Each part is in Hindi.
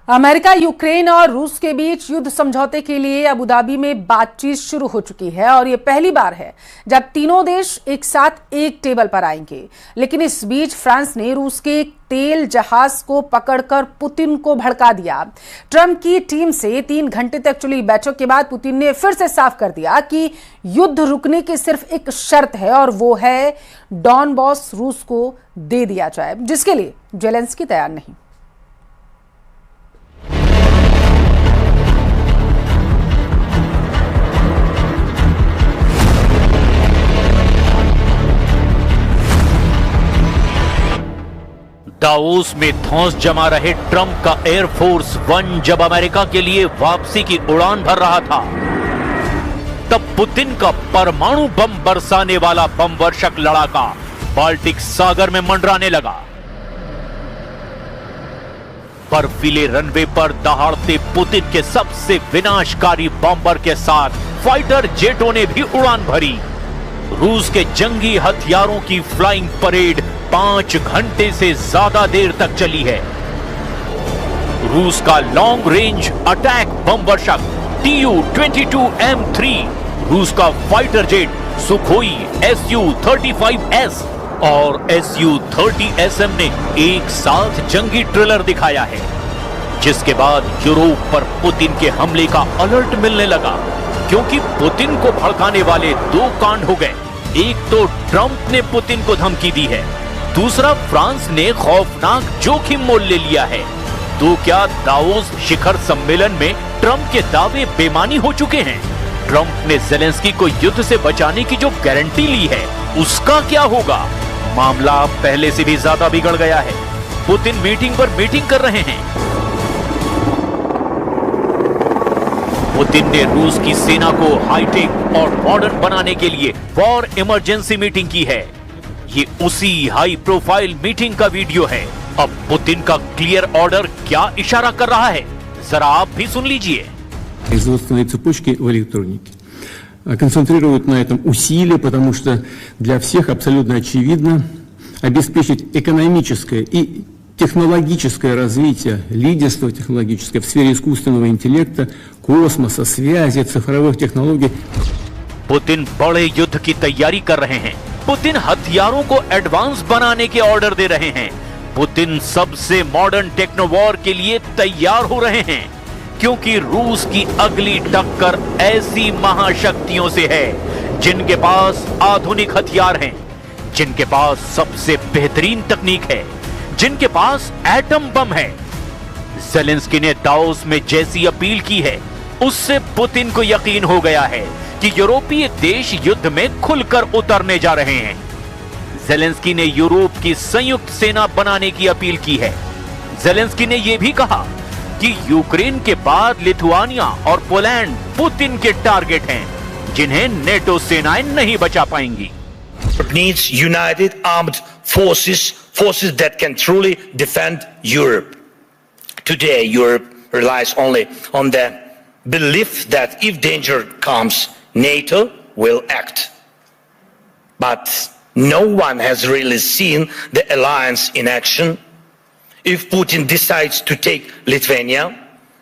अमेरिका, यूक्रेन और रूस के बीच युद्ध समझौते के लिए अबू धाबी में बातचीत शुरू हो चुकी है और ये पहली बार है जब तीनों देश एक साथ एक टेबल पर आएंगे। लेकिन इस बीच फ्रांस ने रूस के एक तेल जहाज को पकड़कर पुतिन को भड़का दिया। ट्रंप की टीम से 3 घंटे तक चली बैठक के बाद पुतिन ने फिर से साफ कर दिया कि युद्ध रुकने की सिर्फ एक शर्त है और वो है डॉनबॉस रूस को दे दिया जाए, जिसके लिए जेलेंस्की तैयार नहीं। दावोस में धौंस जमा रहे ट्रंप का एयरफोर्स 1 जब अमेरिका के लिए वापसी की उड़ान भर रहा था, तब पुतिन का परमाणु बम बरसाने वाला बम वर्षक लड़ाका बाल्टिक सागर में मंडराने लगा। बर्फीले रनवे पर दहाड़ते पुतिन के सबसे विनाशकारी बॉम्बर के साथ फाइटर जेटों ने भी उड़ान भरी। रूस के जंगी हथियारों की फ्लाइंग परेड 5 घंटे से ज्यादा देर तक चली है। रूस का लॉन्ग रेंज अटैक बम वर्षक Tu-22M3, रूस का फाइटर जेट सुखोई Su-35S और Su-30SM ने एक साथ जंगी ट्रिलर दिखाया है, जिसके बाद यूरोप पर पुतिन के हमले का अलर्ट मिलने लगा, क्योंकि पुतिन को भड़काने वाले 2 कांड हो गए। एक तो ट्रंप ने पुतिन को धमकी दी है, दूसरा फ्रांस ने खौफनाक जोखिम मोल ले लिया है। तो क्या दावोस शिखर सम्मेलन में ट्रंप के दावे बेमानी हो चुके हैं? ट्रंप ने जेलेंस्की को युद्ध से बचाने की जो गारंटी ली है, उसका क्या होगा? मामला पहले से भी ज्यादा बिगड़ गया है। पुतिन मीटिंग पर मीटिंग कर रहे हैं। पुतिन ने रूस की सेना को हाईटेक और मॉडर्न बनाने के लिए वॉर इमरजेंसी मीटिंग की है। ये उसी हाई प्रोफाइल मीटिंग का वीडियो है। अब पुतिन का क्लियर ऑर्डर क्या इशारा कर रहा है, जरा आप भी सुन लीजिए। Производственные цепочки в электронике концентрируют на этом усилия, потому что для всех абсолютно очевидно обеспечить экономическое и технологическое развитие, лидерство технологическое в сфере искусственного интеллекта, космоса, связи, цифровых технологий. पुतिन बड़े युद्ध की तैयारी कर रहे हैं। पुतिन हथियारों को एडवांस बनाने के ऑर्डर दे रहे हैं। पुतिन सबसे मॉडर्न टेक्नोवॉर के लिए तैयार हो रहे हैं, क्योंकि रूस की अगली टक्कर ऐसी महाशक्तियों से है जिनके पास आधुनिक हथियार हैं, जिनके पास सबसे बेहतरीन तकनीक है, जिनके पास एटम बम है। जेलेंस्की ने दावोस में जैसी अपील की है, उससे पुतिन को यकीन हो गया है कि यूरोपीय देश युद्ध में खुलकर उतरने जा रहे हैं। जेलेंस्की ने यूरोप की संयुक्त सेना बनाने की अपील की है। जेलेंस्की ने यह भी कहा कि यूक्रेन के बाद लिथुआनिया और पोलैंड पुतिन के टारगेट हैं, जिन्हें नेटो सेनाएं नहीं बचा पाएंगी। It needs united armed forces that can truly defend Europe. Today, Europe relies only on the belief that if danger comes, NATO will act. But no one has really seen the alliance in action. If Putin decides to take Lithuania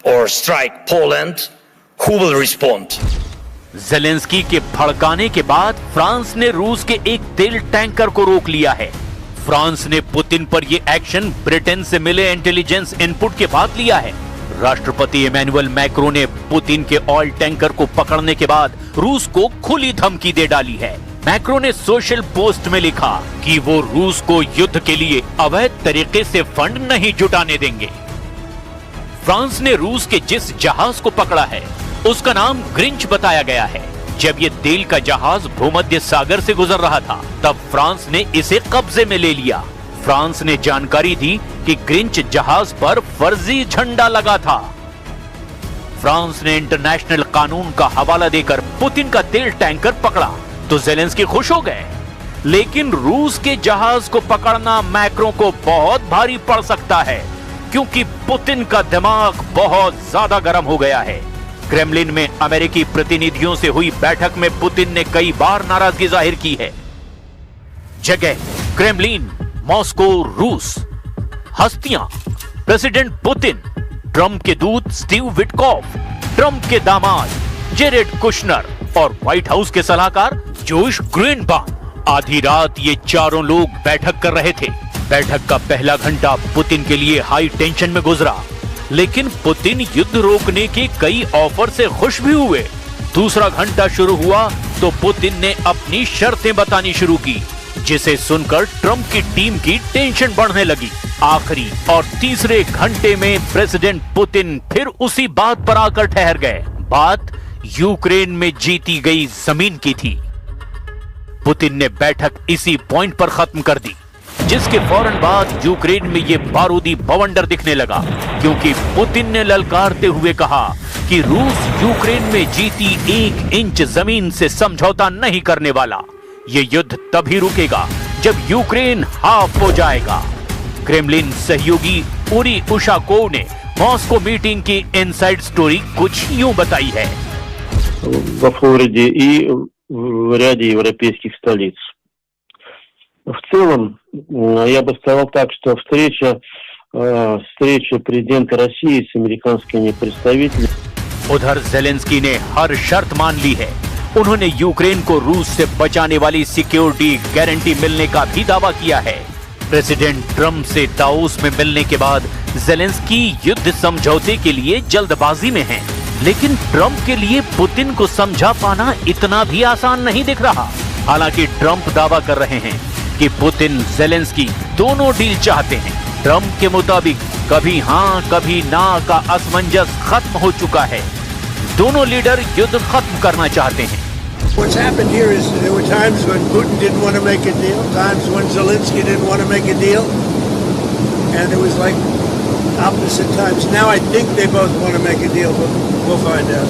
or strike Poland, who will respond? Zelensky के भड़काने के बाद फ्रांस ने रूस के एक तेल टैंकर को रोक लिया है। फ्रांस ने पुतिन पर यह एक्शन ब्रिटेन से मिले इंटेलिजेंस इनपुट के बाद लिया है। राष्ट्रपति इमैनुअल मैक्रो ने पुतिन के ऑयल टैंकर को पकड़ने के बाद रूस को खुली धमकी दे डाली है। मैक्रो ने सोशल पोस्ट में लिखा कि वो रूस को युद्ध के लिए अवैध तरीके से फंड नहीं जुटाने देंगे। फ्रांस ने रूस के जिस जहाज को पकड़ा है, उसका नाम ग्रिंच बताया गया है। जब ये तेल का जहाज भूमध्य सागर से गुजर रहा था, तब फ्रांस ने इसे कब्जे में ले लिया। फ्रांस ने जानकारी दी कि ग्रिंच जहाज पर फर्जी झंडा लगा था। फ्रांस ने इंटरनेशनल कानून का हवाला देकर पुतिन का तेल टैंकर पकड़ा तो जेलेंस्की खुश हो गए। लेकिन रूस के जहाज को पकड़ना मैक्रो को बहुत भारी पड़ सकता है, क्योंकि पुतिन का दिमाग बहुत ज्यादा गर्म हो गया है। क्रेमलिन में अमेरिकी प्रतिनिधियों से हुई बैठक में पुतिन ने कई बार नाराजगी जाहिर की है। जगह क्रेमलिन, मॉस्को, रूस। हस्तियां प्रेसिडेंट पुतिन, ट्रंप के दूत स्टीव विटकॉफ, ट्रंप के दामाद जेरेड कुशनर और व्हाइट हाउस के सलाहकार जोश ग्रीनबाउम। आधी रात ये चारों लोग बैठक कर रहे थे। बैठक का पहला घंटा पुतिन के लिए हाई टेंशन में गुजरा, लेकिन पुतिन युद्ध रोकने के कई ऑफर से खुश भी हुए। दूसरा घंटा शुरू हुआ तो पुतिन ने अपनी शर्तें बतानी शुरू की, जिसे सुनकर ट्रंप की टीम की टेंशन बढ़ने लगी। आखिरी और तीसरे घंटे में प्रेसिडेंट पुतिन फिर उसी बात पर आकर ठहर गए। बात यूक्रेन में जीती गई जमीन की थी। पुतिन ने बैठक इसी पॉइंट पर खत्म कर दी, जिसके फौरन बाद यूक्रेन में ये बारूदी बवंडर दिखने लगा, क्योंकि पुतिन ने ललकारते हुए कहा कि रूस यूक्रेन में जीती 1 इंच जमीन से समझौता नहीं करने वाला। ये युद्ध तभी रुकेगा जब यूक्रेन हाफ हो जाएगा। क्रेमलिन सहयोगी उरी उशाकोव ने मॉस्को मीटिंग की इनसाइड स्टोरी कुछ यूं बताई है। Во Флориде и в ряде европейских столиц. В целом, я бы сказал так, что встреча президента России с американскими представителями. उधर जेलेंस्की ने हर शर्त मान ली है। उन्होंने यूक्रेन को रूस से बचाने वाली सिक्योरिटी गारंटी मिलने का भी दावा किया है। प्रेसिडेंट ट्रंप से दावोस में मिलने के बाद जेलेंस्की युद्ध समझौते के लिए जल्दबाजी में हैं, लेकिन ट्रंप के लिए पुतिन को समझा पाना इतना भी आसान नहीं दिख रहा। हालांकि ट्रंप दावा कर रहे हैं कि पुतिन जेलेंस्की दोनों डील चाहते हैं। ट्रंप के मुताबिक कभी हां कभी ना का असमंजस खत्म हो चुका है। दोनों लीडर युद्ध खत्म करना चाहते हैं। What's happened here is there were times when Putin didn't want to make a deal, times when Zelensky didn't want to make a deal, and it was like opposite times. Now I think they both want to make a deal, but we'll find out.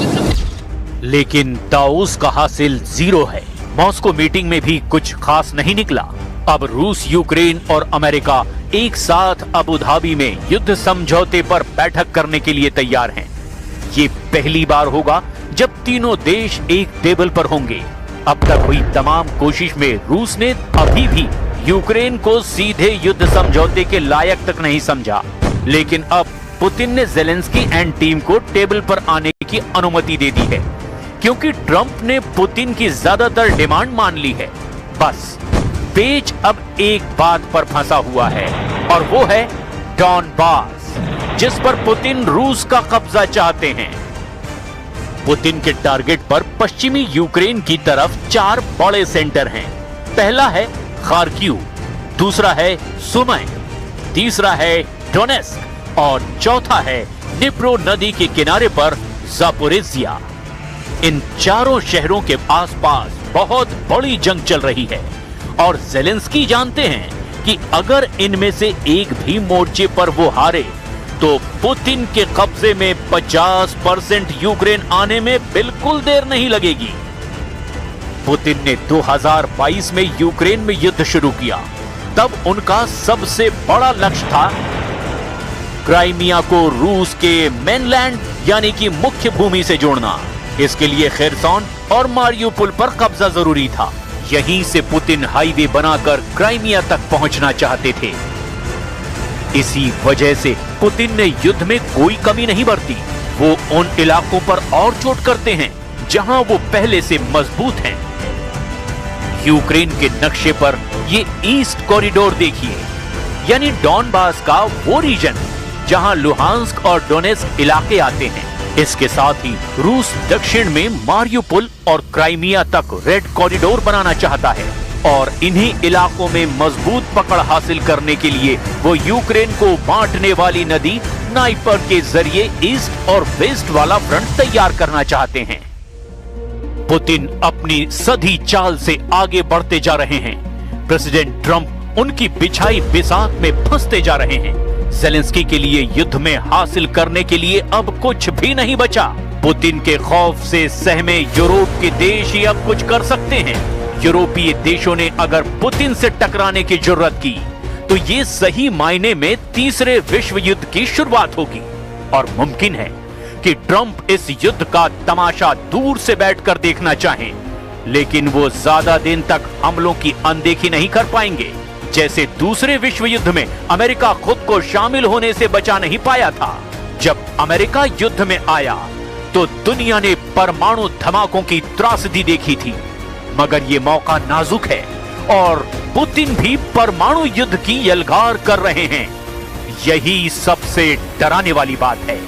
लेकिन दावोस का हासिल 0 है। मॉस्को मीटिंग में भी कुछ खास नहीं निकला। अब रूस, यूक्रेन और अमेरिका एक साथ अबू धाबी में युद्ध समझौते पर बैठक करने के लिए तैयार हैं। ये पहली बार होगा जब तीनों देश एक टेबल पर होंगे। अब तक हुई तमाम कोशिश में रूस ने अभी भी यूक्रेन को सीधे युद्ध समझौते के लायक तक नहीं समझा, लेकिन अब पुतिन ने जेलेंस्की एंड टीम को टेबल पर आने की अनुमति दे दी है, क्योंकि ट्रंप ने पुतिन की ज्यादातर डिमांड मान ली है। बस पेच अब एक बात पर फंसा हुआ है, और वो है डॉनबास, जिस पर पुतिन रूस का कब्जा चाहते हैं। पुतिन के टारगेट पर पश्चिमी यूक्रेन की तरफ 4 बड़े सेंटर हैं। पहला है खार्किव, दूसरा है सुमी, तीसरा है डोनेस्क और चौथा है डिप्रो नदी के किनारे पर जापोरिजिया। इन चारों शहरों के आसपास बहुत बड़ी जंग चल रही है, और जेलेंस्की जानते हैं कि अगर इनमें से एक भी मोर्चे पर वो हारे तो पुतिन के कब्जे में 50% यूक्रेन आने में बिल्कुल देर नहीं लगेगी। पुतिन ने 2022 में यूक्रेन में युद्ध शुरू किया। तब उनका सबसे बड़ा लक्ष्य था क्राइमिया को रूस के मेनलैंड यानी कि मुख्य भूमि से जोड़ना। इसके लिए खेरसोन और मारियुपोल पर कब्जा जरूरी था। यहीं से पुतिन हाईवे बनाकर क्राइमिया तक पहुंचना चाहते थे। इसी वजह से पुतिन ने युद्ध में कोई कमी नहीं बरती। वो उन इलाकों पर और चोट करते हैं जहां वो पहले से मजबूत हैं। यूक्रेन के नक्शे पर ये ईस्ट कॉरिडोर देखिए, यानी डॉनबास का वो रीजन जहां लुहांस्क और डोनेस्क इलाके आते हैं। इसके साथ ही रूस दक्षिण में मारियुपोल और क्राइमिया तक रेड कॉरिडोर बनाना चाहता है, और इन्हीं इलाकों में मजबूत पकड़ हासिल करने के लिए वो यूक्रेन को बांटने वाली नदी नाइपर के जरिए ईस्ट और वेस्ट वाला फ्रंट तैयार करना चाहते हैं। पुतिन अपनी सधी चाल से आगे बढ़ते जा रहे हैं। प्रेसिडेंट ट्रंप उनकी बिछाई बिसात में फंसते जा रहे हैं। जेलेंस्की के लिए युद्ध में हासिल करने के लिए अब कुछ भी नहीं बचा। पुतिन के खौफ से सहमे यूरोप के देश ही अब कुछ कर सकते हैं। यूरोपीय देशों ने अगर पुतिन से टकराने की जुर्रत की तो ये सही मायने में तीसरे विश्व युद्ध की शुरुआत होगी, और मुमकिन है कि ट्रंप इस युद्ध का तमाशा दूर से बैठकर देखना चाहें, लेकिन वो ज्यादा दिन तक हमलों की अनदेखी नहीं कर पाएंगे। जैसे दूसरे विश्व युद्ध में अमेरिका खुद को शामिल होने से बचा नहीं पाया था। जब अमेरिका युद्ध में आया तो दुनिया ने परमाणु धमाकों की त्रासदी देखी थी, मगर ये मौका नाजुक है और पुतिन भी परमाणु युद्ध की यलगार कर रहे हैं। यही सबसे डराने वाली बात है।